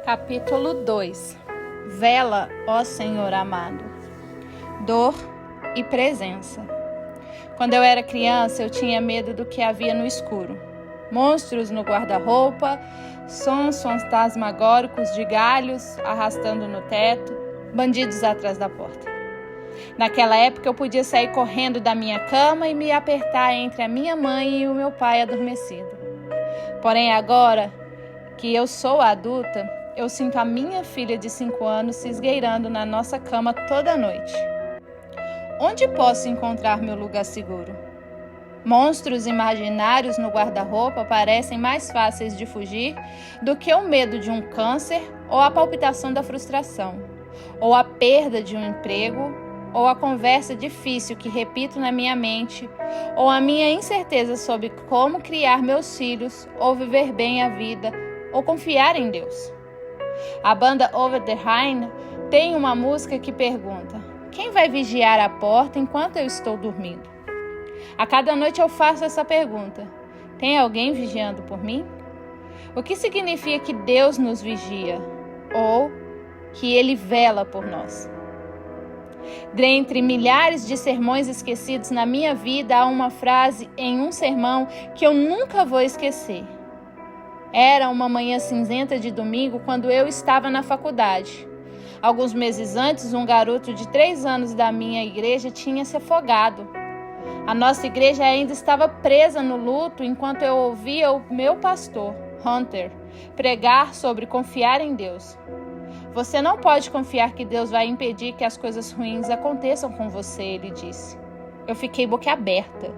Capítulo 2. Vela, ó Senhor amado. Dor e presença. Quando eu era criança, eu tinha medo do que havia no escuro. Monstros no guarda-roupa, sons fantasmagóricos de galhos arrastando no teto, bandidos atrás da porta. Naquela época eu podia sair correndo da minha cama e me apertar entre a minha mãe e o meu pai adormecido. Porém agora que eu sou adulta, eu sinto a minha filha de 5 anos se esgueirando na nossa cama toda noite. Onde posso encontrar meu lugar seguro? Monstros imaginários no guarda-roupa parecem mais fáceis de fugir do que o medo de um câncer ou a palpitação da frustração, ou a perda de um emprego, ou a conversa difícil que repito na minha mente, ou a minha incerteza sobre como criar meus filhos, ou viver bem a vida, ou confiar em Deus. A banda Over the Rhine tem uma música que pergunta: quem vai vigiar a porta enquanto eu estou dormindo? A cada noite eu faço essa pergunta: tem alguém vigiando por mim? O que significa que Deus nos vigia? Ou que Ele vela por nós? Dentre milhares de sermões esquecidos na minha vida, há uma frase em um sermão que eu nunca vou esquecer. Era uma manhã cinzenta de domingo quando eu estava na faculdade. Alguns meses antes, um garoto de 3 anos da minha igreja tinha se afogado. A nossa igreja ainda estava presa no luto enquanto eu ouvia o meu pastor, Hunter, pregar sobre confiar em Deus. Você não pode confiar que Deus vai impedir que as coisas ruins aconteçam com você, ele disse. Eu fiquei boquiaberta.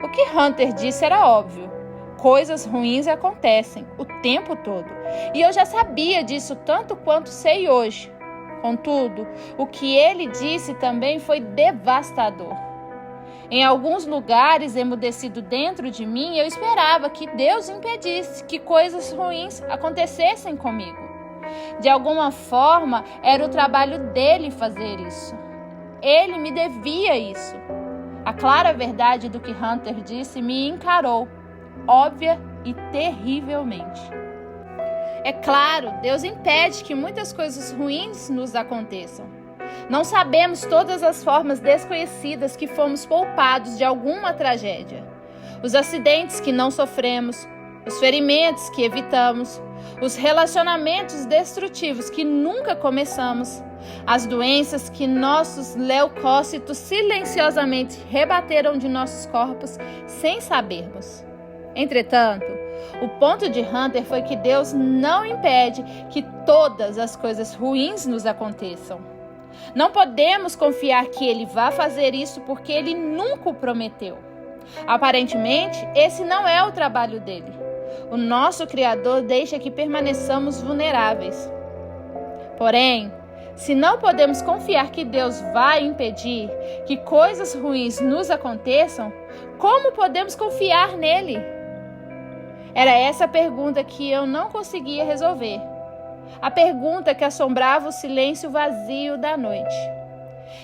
O que Hunter disse era óbvio. Coisas ruins acontecem o tempo todo. E eu já sabia disso tanto quanto sei hoje. Contudo, o que ele disse também foi devastador. Em alguns lugares, emudecido dentro de mim, eu esperava que Deus impedisse que coisas ruins acontecessem comigo. De alguma forma, era o trabalho dele fazer isso. Ele me devia isso. A clara verdade do que Hunter disse me encarou, óbvia e terrivelmente. É claro, Deus impede que muitas coisas ruins nos aconteçam. Não sabemos todas as formas desconhecidas que fomos poupados de alguma tragédia. Os acidentes que não sofremos, os ferimentos que evitamos, os relacionamentos destrutivos que nunca começamos, as doenças que nossos leucócitos silenciosamente rebateram de nossos corpos sem sabermos. Entretanto, o ponto de Hunter foi que Deus não impede que todas as coisas ruins nos aconteçam. Não podemos confiar que Ele vá fazer isso porque Ele nunca o prometeu. Aparentemente, esse não é o trabalho dele. O nosso Criador deixa que permaneçamos vulneráveis. Porém, se não podemos confiar que Deus vai impedir que coisas ruins nos aconteçam, como podemos confiar nele? Era essa a pergunta que eu não conseguia resolver. A pergunta que assombrava o silêncio vazio da noite.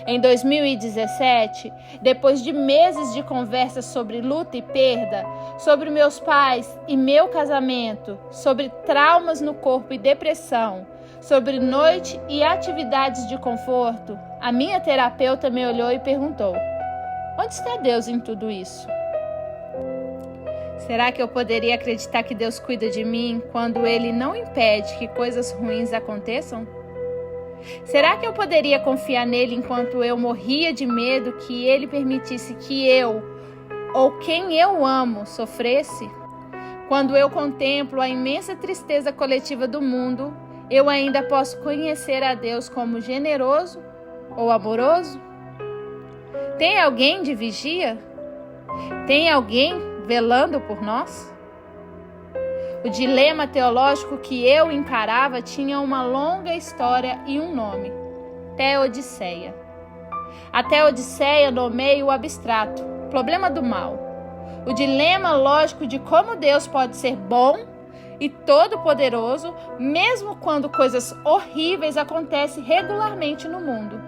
Em 2017, depois de meses de conversas sobre luta e perda, sobre meus pais e meu casamento, sobre traumas no corpo e depressão, sobre noite e atividades de conforto, a minha terapeuta me olhou e perguntou: onde está Deus em tudo isso? Será que eu poderia acreditar que Deus cuida de mim quando Ele não impede que coisas ruins aconteçam? Será que eu poderia confiar nele enquanto eu morria de medo que Ele permitisse que eu, ou quem eu amo, sofresse? Quando eu contemplo a imensa tristeza coletiva do mundo, eu ainda posso conhecer a Deus como generoso ou amoroso? Tem alguém de vigia? Tem alguém velando por nós? O dilema teológico que eu encarava tinha uma longa história e um nome: Teodiceia. A Teodiceia nomeia o abstrato, problema do mal. O dilema lógico de como Deus pode ser bom e todo-poderoso, mesmo quando coisas horríveis acontecem regularmente no mundo.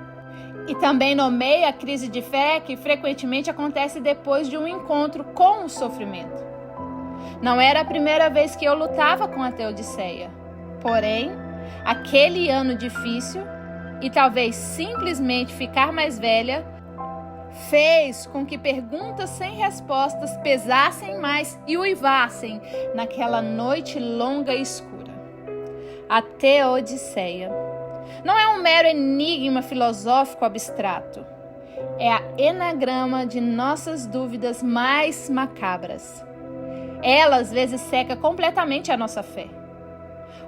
E também nomeia a crise de fé que frequentemente acontece depois de um encontro com o sofrimento. Não era a primeira vez que eu lutava com a Teodiceia. Porém, Aquele ano difícil e talvez simplesmente ficar mais velha fez com que perguntas sem respostas pesassem mais e uivassem naquela noite longa e escura. A Teodiceia não é um mero enigma filosófico abstrato. É a enagrama de nossas dúvidas mais macabras. Ela às vezes seca completamente a nossa fé.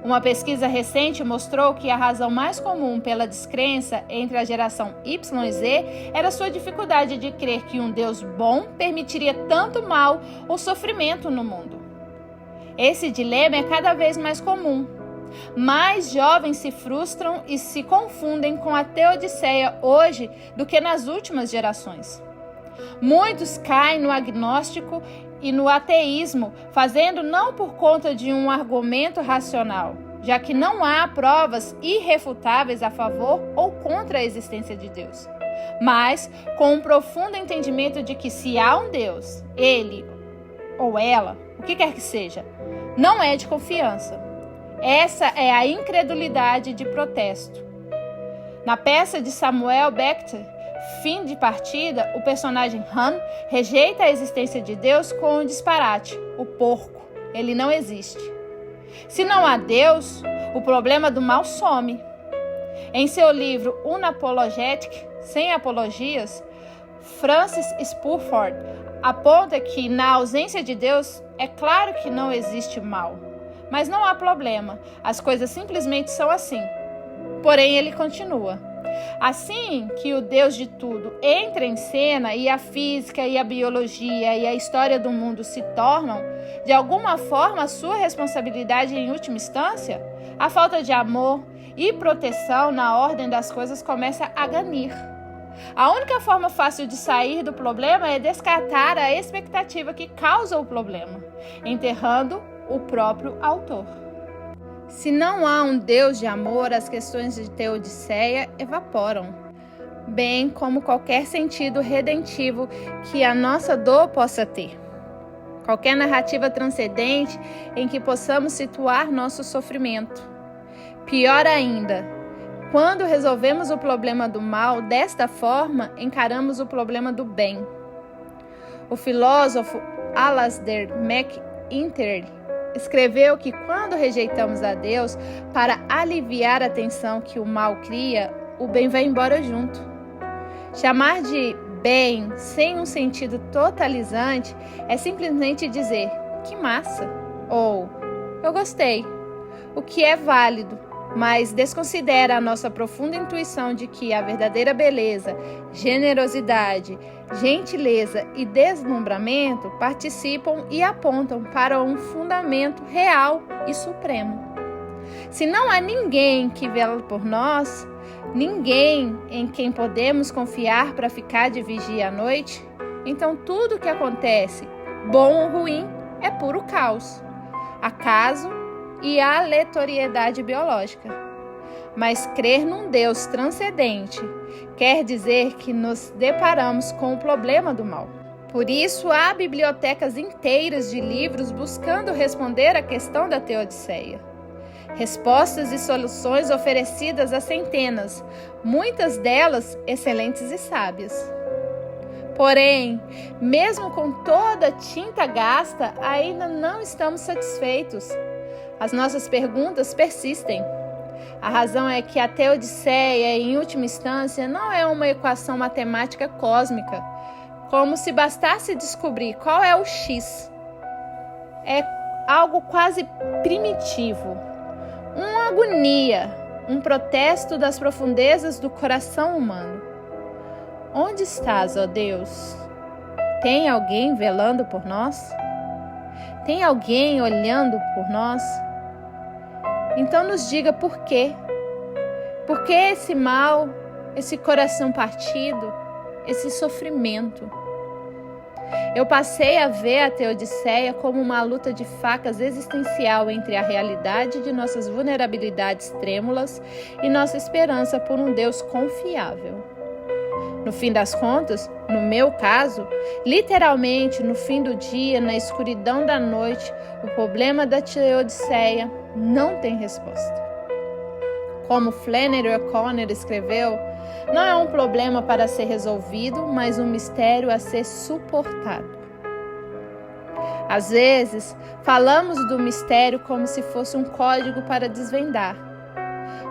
Uma pesquisa recente mostrou que a razão mais comum pela descrença entre a geração Y e Z era sua dificuldade de crer que um Deus bom permitiria tanto mal ou sofrimento no mundo. Esse dilema é cada vez mais comum. Mais jovens se frustram e se confundem com a Teodiceia hoje do que nas últimas gerações. Muitos caem no agnóstico e no ateísmo, fazendo não por conta de um argumento racional, já que não há provas irrefutáveis a favor ou contra a existência de Deus, mas com um profundo entendimento de que se há um Deus, ele ou ela, o que quer que seja, não é de confiança. Essa é a incredulidade de protesto. Na peça de Samuel Beckett, Fim de Partida, o personagem Han rejeita a existência de Deus com um disparate: o porco. Ele não existe. Se não há Deus, o problema do mal some. Em seu livro Unapologetic, Sem Apologias, Francis Spurford aponta que, na ausência de Deus, é claro que não existe mal. Mas não há problema, as coisas simplesmente são assim. Porém, ele continua: assim que o Deus de tudo entra em cena e a física e a biologia e a história do mundo se tornam, de alguma forma, a sua responsabilidade em última instância, a falta de amor e proteção na ordem das coisas começa a ganir. A única forma fácil de sair do problema é descartar a expectativa que causa o problema, enterrando o próprio autor. Se não há um Deus de amor, as questões de Teodiceia evaporam, bem como qualquer sentido redentivo que a nossa dor possa ter. Qualquer narrativa transcendente em que possamos situar nosso sofrimento. Pior ainda, quando resolvemos o problema do mal desta forma, encaramos o problema do bem. O filósofo Alasdair MacIntyre escreveu que quando rejeitamos a Deus para aliviar a tensão que o mal cria, o bem vai embora junto. Chamar de bem sem um sentido totalizante é simplesmente dizer que massa ou eu gostei, o que é válido, mas desconsidera a nossa profunda intuição de que a verdadeira beleza, generosidade, gentileza e deslumbramento participam e apontam para um fundamento real e supremo. Se não há ninguém que vela por nós, ninguém em quem podemos confiar para ficar de vigia à noite, então tudo o que acontece, bom ou ruim, é puro caos, acaso e aleatoriedade biológica. Mas crer num Deus transcendente quer dizer que nos deparamos com o problema do mal. Por isso, há bibliotecas inteiras de livros buscando responder à questão da Teodiceia. Respostas e soluções oferecidas a centenas, muitas delas excelentes e sábias. Porém, mesmo com toda a tinta gasta, ainda não estamos satisfeitos. As nossas perguntas persistem. A razão é que a Teodiceia, em última instância, não é uma equação matemática cósmica, como se bastasse descobrir qual é o X. É algo quase primitivo, uma agonia, um protesto das profundezas do coração humano. Onde estás, ó Deus? Tem alguém velando por nós? Tem alguém olhando por nós? Então nos diga por quê. Por que esse mal, esse coração partido, esse sofrimento? Eu passei a ver a Teodiceia como uma luta de facas existencial entre a realidade de nossas vulnerabilidades trêmulas e nossa esperança por um Deus confiável. No fim das contas, no meu caso, literalmente no fim do dia, na escuridão da noite, o problema da Teodiceia não tem resposta. Como Flannery O'Connor escreveu, não é um problema para ser resolvido, mas um mistério a ser suportado. Às vezes, falamos do mistério como se fosse um código para desvendar,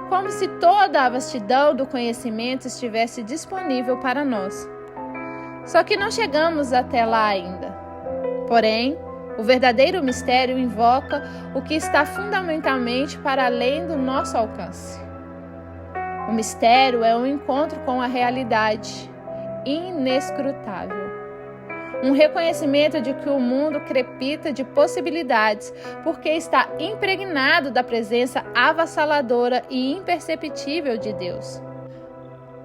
como se toda a vastidão do conhecimento estivesse disponível para nós. Só que não chegamos até lá ainda. Porém, o verdadeiro mistério invoca o que está fundamentalmente para além do nosso alcance. O mistério é um encontro com a realidade inescrutável. Um reconhecimento de que o mundo crepita de possibilidades porque está impregnado da presença avassaladora e imperceptível de Deus.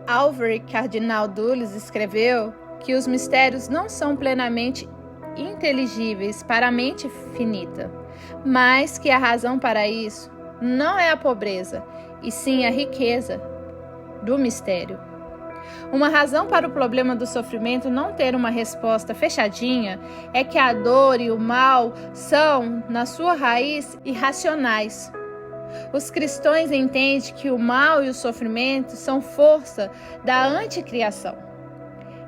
Álvaro Cardinal Dulles escreveu que os mistérios não são plenamente inteligíveis para a mente finita, mas que a razão para isso não é a pobreza, e sim a riqueza do mistério. Uma razão para o problema do sofrimento não ter uma resposta fechadinha é que a dor e o mal são, na sua raiz, irracionais. Os cristãos entendem que o mal e o sofrimento são força da anticriação.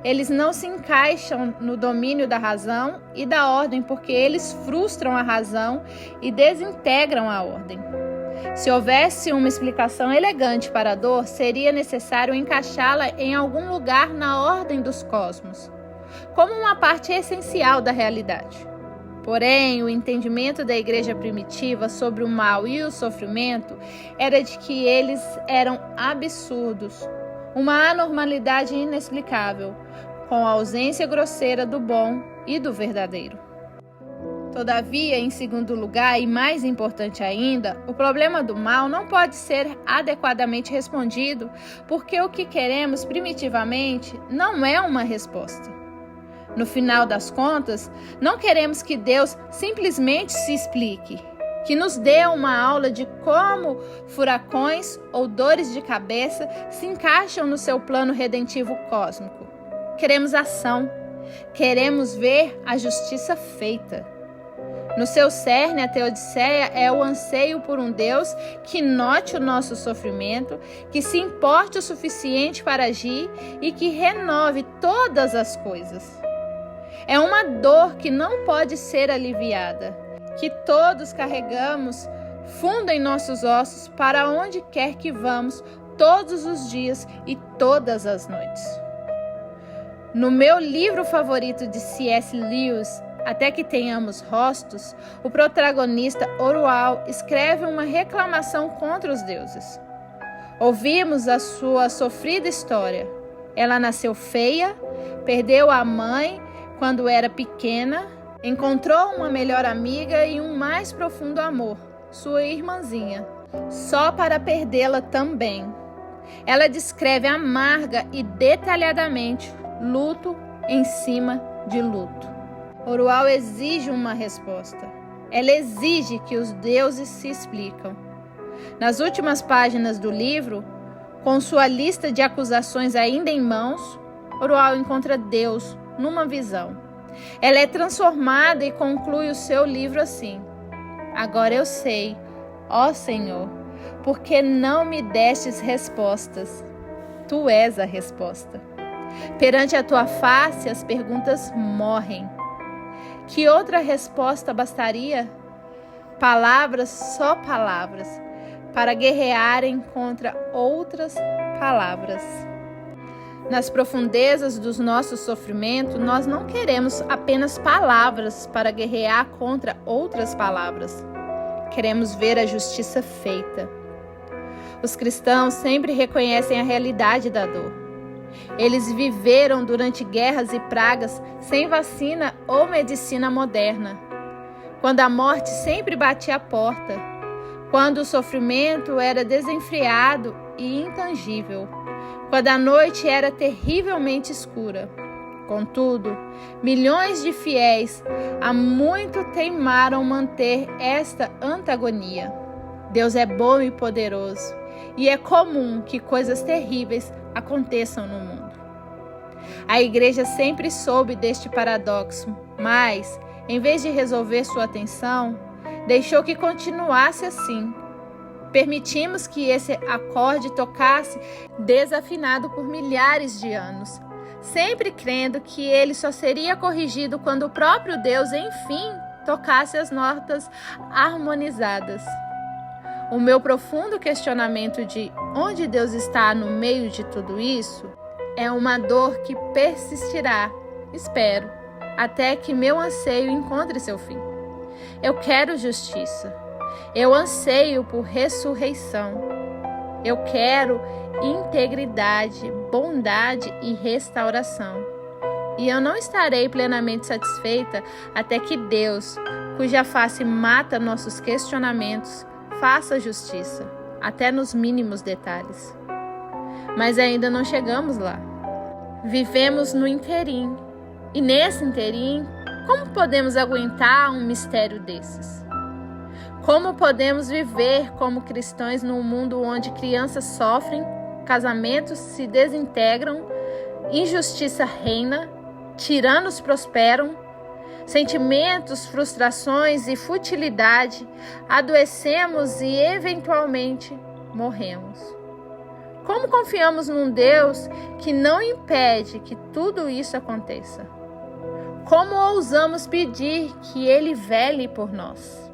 Eles não se encaixam no domínio da razão e da ordem porque eles frustram a razão e desintegram a ordem. Se houvesse uma explicação elegante para a dor, seria necessário encaixá-la em algum lugar na ordem dos cosmos, como uma parte essencial da realidade. Porém, o entendimento da igreja primitiva sobre o mal e o sofrimento era de que eles eram absurdos, uma anormalidade inexplicável, com a ausência grosseira do bom e do verdadeiro. Todavia, em segundo lugar, e mais importante ainda, o problema do mal não pode ser adequadamente respondido porque o que queremos primitivamente não é uma resposta. No final das contas, não queremos que Deus simplesmente se explique, que nos dê uma aula de como furacões ou dores de cabeça se encaixam no seu plano redentivo cósmico. Queremos ação, queremos ver a justiça feita. No seu cerne, a teodiceia é o anseio por um Deus que note o nosso sofrimento, que se importe o suficiente para agir e que renove todas as coisas. É uma dor que não pode ser aliviada, que todos carregamos fundo em nossos ossos para onde quer que vamos, todos os dias e todas as noites. No meu livro favorito de C.S. Lewis, Até que Tenhamos Rostos, o protagonista Orual escreve uma reclamação contra os deuses. Ouvimos a sua sofrida história. Ela nasceu feia, perdeu a mãe quando era pequena, encontrou uma melhor amiga e um mais profundo amor, sua irmãzinha, só para perdê-la também. Ela descreve amarga e detalhadamente luto em cima de luto. Orual exige uma resposta. Ela exige que os deuses se explicam. Nas últimas páginas do livro, com sua lista de acusações ainda em mãos, Orual encontra Deus numa visão. Ela é transformada e conclui o seu livro assim: Agora eu sei, ó Senhor, porque não me destes respostas. Tu és a resposta. Perante a tua face, as perguntas morrem. Que outra resposta bastaria? Palavras, só palavras, para guerrearem contra outras palavras. Nas profundezas dos nossos sofrimentos, nós não queremos apenas palavras para guerrear contra outras palavras. Queremos ver a justiça feita. Os cristãos sempre reconhecem a realidade da dor. Eles viveram durante guerras e pragas sem vacina ou medicina moderna, quando a morte sempre batia à porta, quando o sofrimento era desenfreado e intangível, quando a noite era terrivelmente escura. Contudo, milhões de fiéis há muito teimaram manter esta antagonia. Deus é bom e poderoso, e é comum que coisas terríveis aconteçam no mundo. A igreja sempre soube deste paradoxo, mas, em vez de resolver sua tensão, deixou que continuasse assim. Permitimos que esse acorde tocasse desafinado por milhares de anos, sempre crendo que ele só seria corrigido quando o próprio Deus, enfim, tocasse as notas harmonizadas. O meu profundo questionamento de onde Deus está no meio de tudo isso é uma dor que persistirá, espero, até que meu anseio encontre seu fim. Eu quero justiça. Eu anseio por ressurreição. Eu quero integridade, bondade e restauração. E eu não estarei plenamente satisfeita até que Deus, cuja face mata nossos questionamentos, faça justiça, até nos mínimos detalhes. Mas ainda não chegamos lá. Vivemos no interim. E nesse interim, como podemos aguentar um mistério desses? Como podemos viver como cristãos num mundo onde crianças sofrem, casamentos se desintegram, injustiça reina, tiranos prosperam, sentimentos, frustrações e futilidade, adoecemos e eventualmente morremos? Como confiamos num Deus que não impede que tudo isso aconteça? Como ousamos pedir que Ele vele por nós?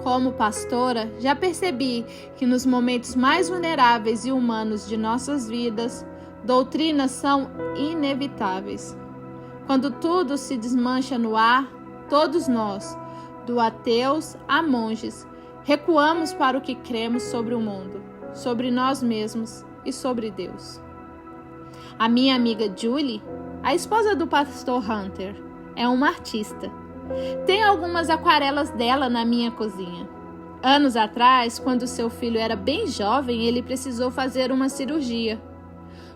Como pastora, já percebi que nos momentos mais vulneráveis e humanos de nossas vidas, doutrinas são inevitáveis. Quando tudo se desmancha no ar, todos nós, do ateus a monges, recuamos para o que cremos sobre o mundo, sobre nós mesmos e sobre Deus. A minha amiga Julie, a esposa do pastor Hunter, é uma artista. Tem algumas aquarelas dela na minha cozinha. Anos atrás, quando seu filho era bem jovem, ele precisou fazer uma cirurgia.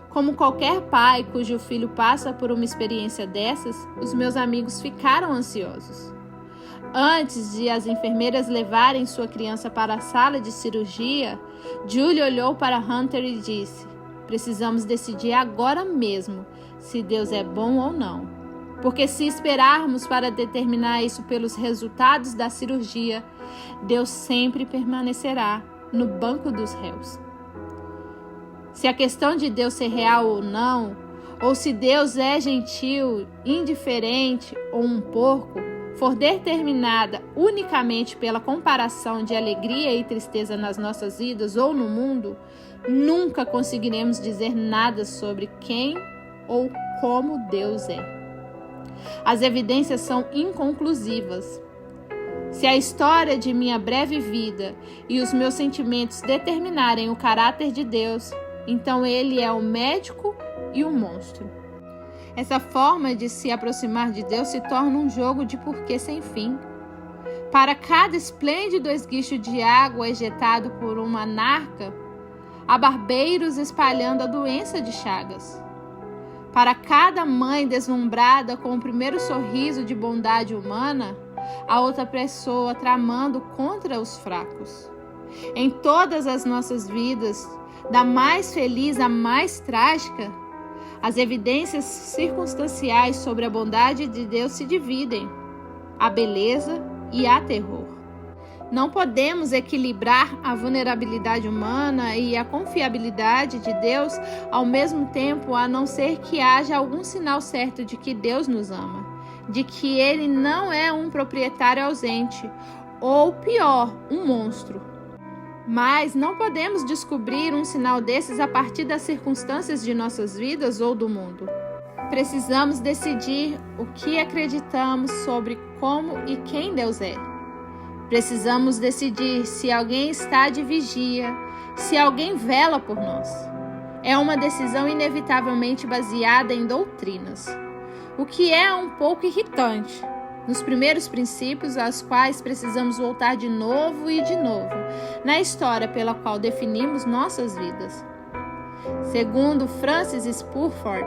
Como qualquer pai cujo filho passa por uma experiência dessas, os meus amigos ficaram ansiosos. Antes de as enfermeiras levarem sua criança para a sala de cirurgia, Julie olhou para Hunter e disse: "Precisamos decidir agora mesmo se Deus é bom ou não. Porque se esperarmos para determinar isso pelos resultados da cirurgia, Deus sempre permanecerá no banco dos réus. Se a questão de Deus ser real ou não, ou se Deus é gentil, indiferente ou um porco, for determinada unicamente pela comparação de alegria e tristeza nas nossas vidas ou no mundo, nunca conseguiremos dizer nada sobre quem ou como Deus é. As evidências são inconclusivas. Se a história de minha breve vida e os meus sentimentos determinarem o caráter de Deus, então Ele é o médico e o monstro. Essa forma de se aproximar de Deus se torna um jogo de porquê sem fim. Para cada esplêndido esguicho de água ejetado por uma narca, há barbeiros espalhando a doença de Chagas. Para cada mãe deslumbrada com o primeiro sorriso de bondade humana, há outra pessoa tramando contra os fracos. Em todas as nossas vidas, da mais feliz à mais trágica, as evidências circunstanciais sobre a bondade de Deus se dividem. Há beleza e há terror. Não podemos equilibrar a vulnerabilidade humana e a confiabilidade de Deus ao mesmo tempo, a não ser que haja algum sinal certo de que Deus nos ama, de que Ele não é um proprietário ausente, ou pior, um monstro. Mas não podemos descobrir um sinal desses a partir das circunstâncias de nossas vidas ou do mundo. Precisamos decidir o que acreditamos sobre como e quem Deus é. Precisamos decidir se alguém está de vigia, se alguém vela por nós. É uma decisão inevitavelmente baseada em doutrinas, o que é um pouco irritante, nos primeiros princípios aos quais precisamos voltar de novo e de novo, na história pela qual definimos nossas vidas. Segundo Francis Spurford,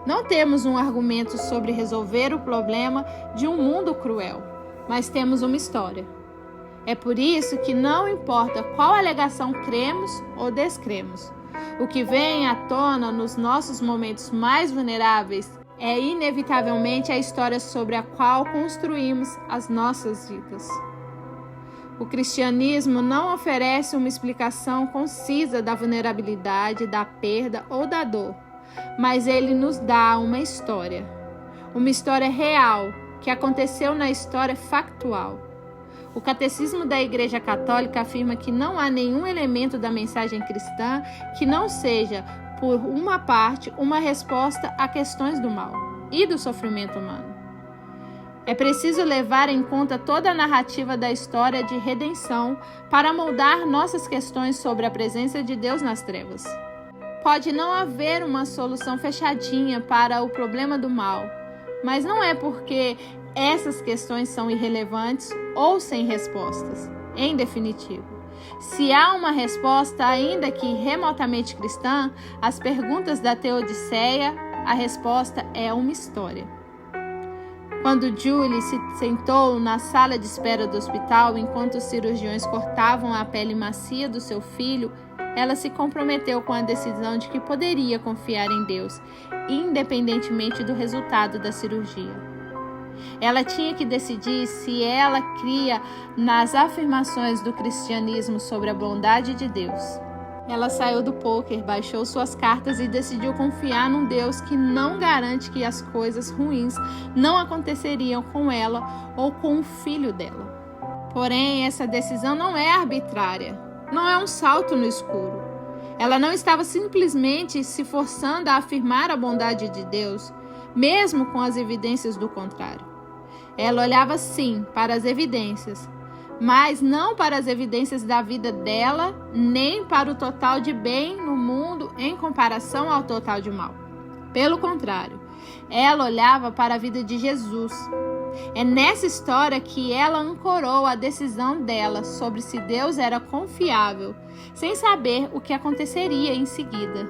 não temos um argumento sobre resolver o problema de um mundo cruel, mas temos uma história. É por isso que não importa qual alegação cremos ou descremos, o que vem à tona nos nossos momentos mais vulneráveis é inevitavelmente a história sobre a qual construímos as nossas vidas. O cristianismo não oferece uma explicação concisa da vulnerabilidade, da perda ou da dor, mas ele nos dá uma história real, que aconteceu na história factual. O Catecismo da Igreja Católica afirma que não há nenhum elemento da mensagem cristã que não seja, por uma parte, uma resposta a questões do mal e do sofrimento humano. É preciso levar em conta toda a narrativa da história de redenção para moldar nossas questões sobre a presença de Deus nas trevas. Pode não haver uma solução fechadinha para o problema do mal, mas não é porque essas questões são irrelevantes ou sem respostas. Em definitivo, se há uma resposta, ainda que remotamente cristã, às perguntas da Teodiceia, a resposta é uma história. Quando Julie se sentou na sala de espera do hospital enquanto os cirurgiões cortavam a pele macia do seu filho, ela se comprometeu com a decisão de que poderia confiar em Deus, independentemente do resultado da cirurgia. Ela tinha que decidir se ela cria nas afirmações do cristianismo sobre a bondade de Deus. Ela saiu do pôquer, baixou suas cartas e decidiu confiar num Deus que não garante que as coisas ruins não aconteceriam com ela ou com o filho dela. Porém, essa decisão não é arbitrária, não é um salto no escuro. Ela não estava simplesmente se forçando a afirmar a bondade de Deus, mesmo com as evidências do contrário. Ela olhava sim para as evidências, mas não para as evidências da vida dela, nem para o total de bem no mundo em comparação ao total de mal. Pelo contrário, ela olhava para a vida de Jesus. É nessa história que ela ancorou a decisão dela sobre se Deus era confiável, sem saber o que aconteceria em seguida.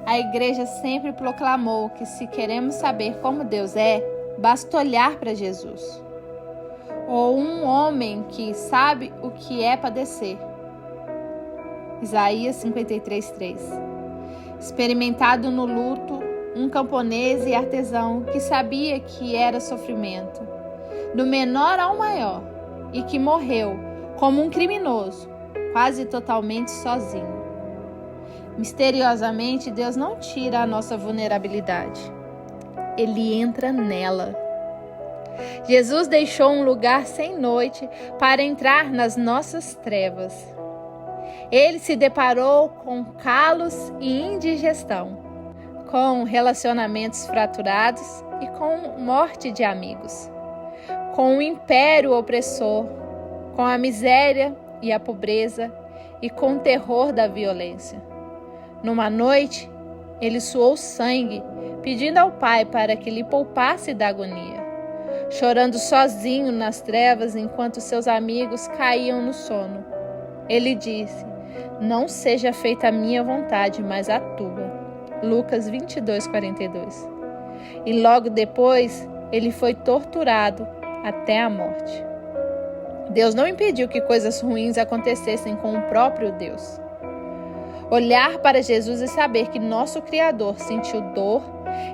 A igreja sempre proclamou que se queremos saber como Deus é, basta olhar para Jesus. Ou um homem que sabe o que é padecer. Isaías 53:3. Experimentado no luto, um camponês e artesão que sabia que era sofrimento, do menor ao maior, e que morreu como um criminoso, quase totalmente sozinho. Misteriosamente, Deus não tira a nossa vulnerabilidade. Ele entra nela. Jesus deixou um lugar sem noite para entrar nas nossas trevas. Ele se deparou com calos e indigestão, com relacionamentos fraturados e com morte de amigos, com o império opressor, com a miséria e a pobreza e com o terror da violência. Numa noite, ele suou sangue, pedindo ao Pai para que lhe poupasse da agonia, chorando sozinho nas trevas enquanto seus amigos caíam no sono. Ele disse: "Não seja feita a minha vontade, mas a tua." Lucas 22:42. E logo depois, ele foi torturado até a morte. Deus não impediu que coisas ruins acontecessem com o próprio Deus. Olhar para Jesus e saber que nosso Criador sentiu dor,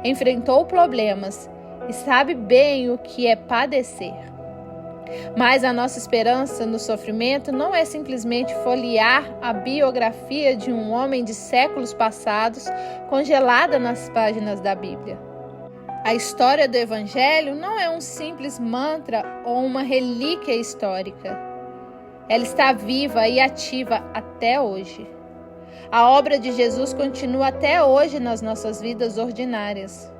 enfrentou problemas e sabe bem o que é padecer. Mas a nossa esperança no sofrimento não é simplesmente folhear a biografia de um homem de séculos passados congelada nas páginas da Bíblia. A história do Evangelho não é um simples mantra ou uma relíquia histórica. Ela está viva e ativa até hoje. A obra de Jesus continua até hoje nas nossas vidas ordinárias.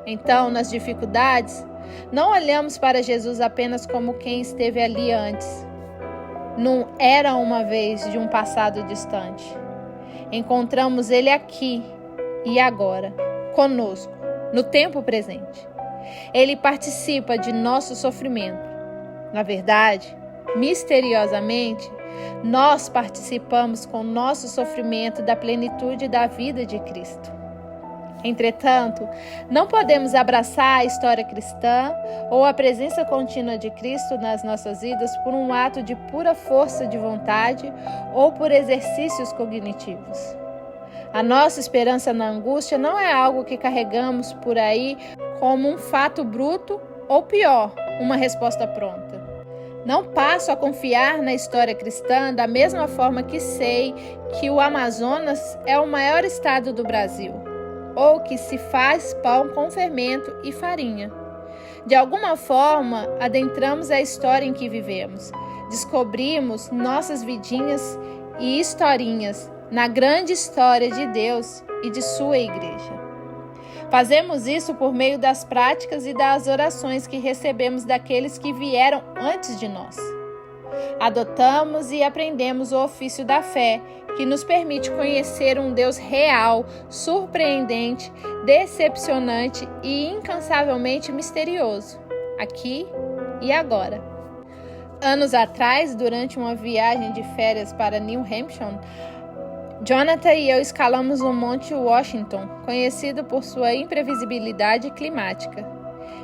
Então, nas dificuldades, não olhamos para Jesus apenas como quem esteve ali antes. Não era uma vez de um passado distante. Encontramos Ele aqui e agora, conosco, no tempo presente. Ele participa de nosso sofrimento. Na verdade, misteriosamente, nós participamos com nosso sofrimento da plenitude da vida de Cristo. Entretanto, não podemos abraçar a história cristã ou a presença contínua de Cristo nas nossas vidas por um ato de pura força de vontade ou por exercícios cognitivos. A nossa esperança na angústia não é algo que carregamos por aí como um fato bruto ou, pior, uma resposta pronta. Não passo a confiar na história cristã da mesma forma que sei que o Amazonas é o maior estado do Brasil, ou que se faz pão com fermento e farinha. De alguma forma, adentramos a história em que vivemos, descobrimos nossas vidinhas e historinhas na grande história de Deus e de sua igreja. Fazemos isso por meio das práticas e das orações que recebemos daqueles que vieram antes de nós. Adotamos e aprendemos o ofício da fé, que nos permite conhecer um Deus real, surpreendente, decepcionante e incansavelmente misterioso, aqui e agora. Anos atrás, durante uma viagem de férias para New Hampshire, Jonathan e eu escalamos o Monte Washington, conhecido por sua imprevisibilidade climática.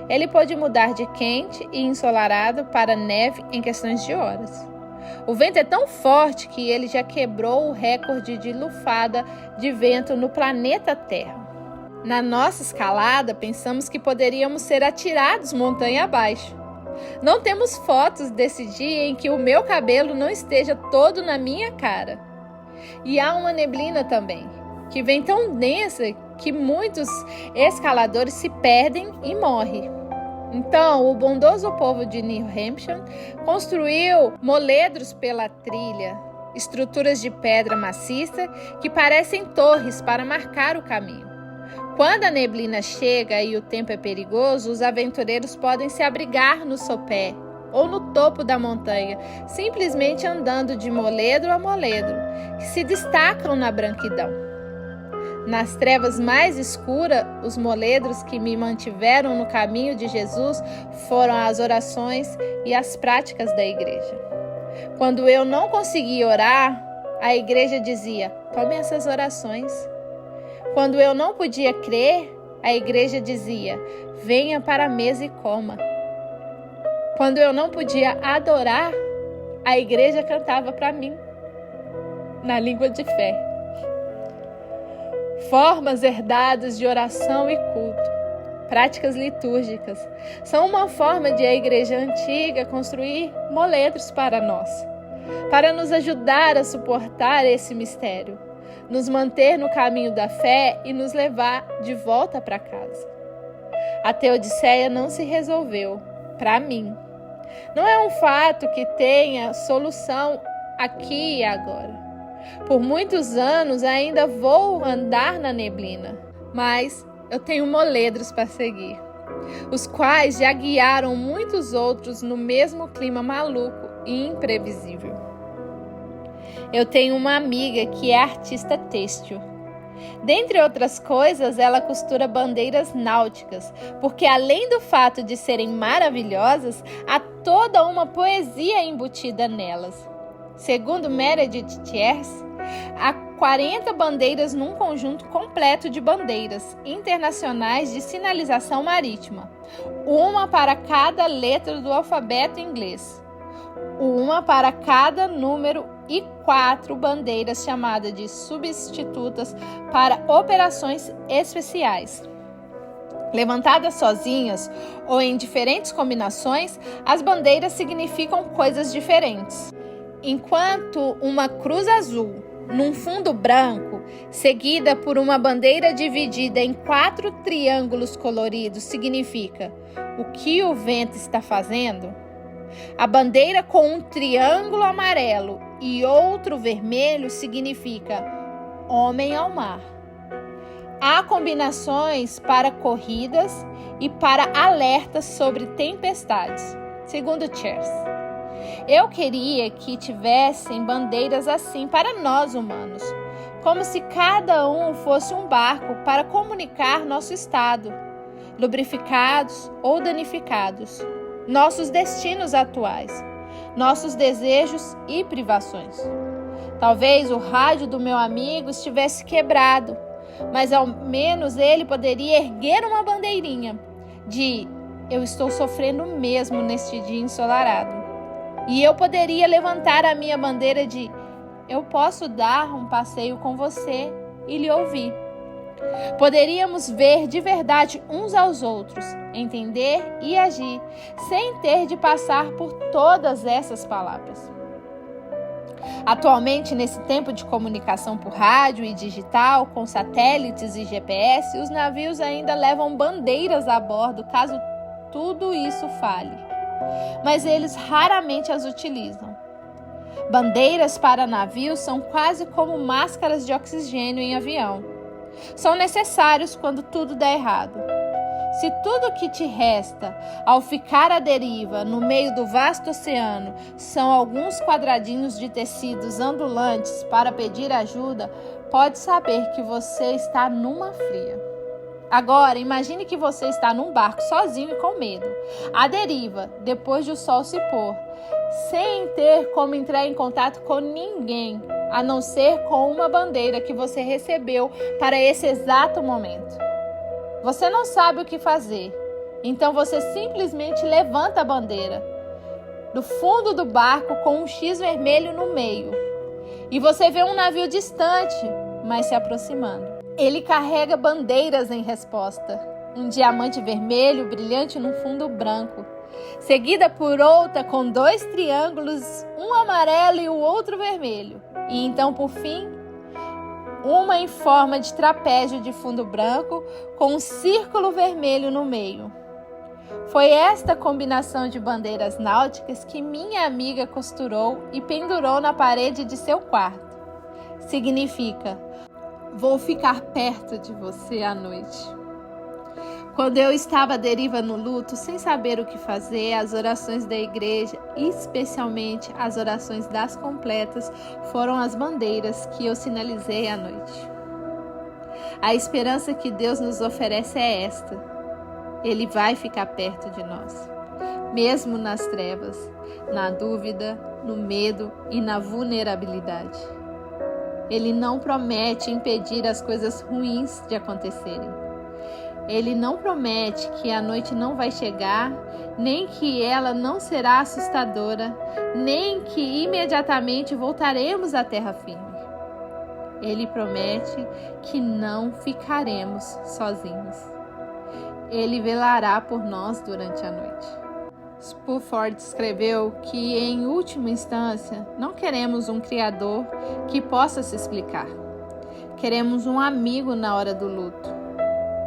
Ele pôde mudar de quente e ensolarado para neve em questões de horas. O vento é tão forte que ele já quebrou o recorde de lufada de vento no planeta Terra. Na nossa escalada, pensamos que poderíamos ser atirados montanha abaixo. Não temos fotos desse dia em que o meu cabelo não esteja todo na minha cara. E há uma neblina também, que vem tão densa que muitos escaladores se perdem e morrem. Então, o bondoso povo de New Hampshire construiu moledros pela trilha, estruturas de pedra maciça que parecem torres para marcar o caminho. Quando a neblina chega e o tempo é perigoso, os aventureiros podem se abrigar no sopé ou no topo da montanha, simplesmente andando de moledro a moledro, que se destacam na branquidão. Nas trevas mais escuras, os moledros que me mantiveram no caminho de Jesus foram as orações e as práticas da igreja. Quando eu não conseguia orar, a igreja dizia: tome essas orações. Quando eu não podia crer, a igreja dizia: venha para a mesa e coma. Quando eu não podia adorar, a igreja cantava para mim, na língua de fé. Formas herdadas de oração e culto, práticas litúrgicas, são uma forma de a igreja antiga construir moledros para nós, para nos ajudar a suportar esse mistério, nos manter no caminho da fé e nos levar de volta para casa. A Teodiceia não se resolveu, para mim. Não é um fato que tenha solução aqui e agora. Por muitos anos ainda vou andar na neblina, mas eu tenho moledros para seguir, os quais já guiaram muitos outros no mesmo clima maluco e imprevisível. Eu tenho uma amiga que é artista têxtil. Dentre outras coisas, ela costura bandeiras náuticas, porque além do fato de serem maravilhosas, há toda uma poesia embutida nelas. Segundo Meredith Thiers, há 40 bandeiras num conjunto completo de bandeiras internacionais de sinalização marítima, uma para cada letra do alfabeto inglês, uma para cada número e 4 bandeiras chamadas de substitutas para operações especiais. Levantadas sozinhas ou em diferentes combinações, as bandeiras significam coisas diferentes. Enquanto uma cruz azul num fundo branco, seguida por uma bandeira dividida em 4 triângulos coloridos, significa o que o vento está fazendo, a bandeira com um triângulo amarelo e outro vermelho significa homem ao mar. Há combinações para corridas e para alertas sobre tempestades, segundo Thiers. Eu queria que tivessem bandeiras assim para nós humanos, como se cada um fosse um barco para comunicar nosso estado, lubrificados ou danificados, nossos destinos atuais, nossos desejos e privações. Talvez o rádio do meu amigo estivesse quebrado, mas ao menos ele poderia erguer uma bandeirinha de eu estou sofrendo mesmo neste dia ensolarado. E eu poderia levantar a minha bandeira de eu posso dar um passeio com você e lhe ouvir. Poderíamos ver de verdade uns aos outros, entender e agir, sem ter de passar por todas essas palavras. Atualmente, nesse tempo de comunicação por rádio e digital, com satélites e GPS, os navios ainda levam bandeiras a bordo caso tudo isso falhe. Mas eles raramente as utilizam. Bandeiras para navios são quase como máscaras de oxigênio em avião. São necessários quando tudo der errado. Se tudo que te resta ao ficar à deriva no meio do vasto oceano são alguns quadradinhos de tecidos ondulantes para pedir ajuda, pode saber que você está numa fria. Agora, imagine que você está num barco sozinho e com medo, à deriva, depois de o sol se pôr, sem ter como entrar em contato com ninguém, a não ser com uma bandeira que você recebeu para esse exato momento. Você não sabe o que fazer, então você simplesmente levanta a bandeira do fundo do barco com um X vermelho no meio. E você vê um navio distante, mas se aproximando. Ele carrega bandeiras em resposta. Um diamante vermelho brilhante num fundo branco, seguida por outra com 2 triângulos, um amarelo e o outro vermelho. E então, por fim, uma em forma de trapézio de fundo branco com um círculo vermelho no meio. Foi esta combinação de bandeiras náuticas que minha amiga costurou e pendurou na parede de seu quarto. Significa: vou ficar perto de você à noite. Quando eu estava à deriva no luto, sem saber o que fazer, as orações da igreja, especialmente as orações das completas, foram as bandeiras que eu sinalizei à noite. A esperança que Deus nos oferece é esta: Ele vai ficar perto de nós, mesmo nas trevas, na dúvida, no medo e na vulnerabilidade. Ele não promete impedir as coisas ruins de acontecerem. Ele não promete que a noite não vai chegar, nem que ela não será assustadora, nem que imediatamente voltaremos à terra firme. Ele promete que não ficaremos sozinhos. Ele velará por nós durante a noite. Spurford escreveu que, em última instância, não queremos um Criador que possa se explicar. Queremos um amigo na hora do luto,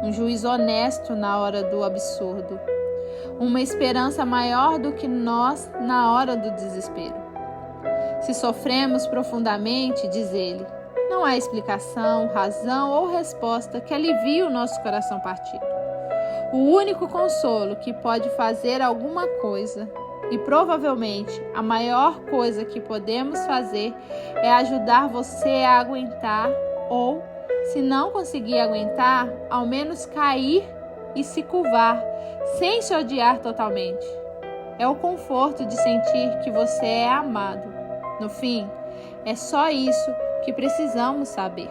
um juiz honesto na hora do absurdo, uma esperança maior do que nós na hora do desespero. Se sofremos profundamente, diz ele, não há explicação, razão ou resposta que alivie o nosso coração partido. O único consolo que pode fazer alguma coisa, e provavelmente a maior coisa que podemos fazer, é ajudar você a aguentar ou, se não conseguir aguentar, ao menos cair e se curvar, sem se odiar totalmente. É o conforto de sentir que você é amado. No fim, é só isso que precisamos saber.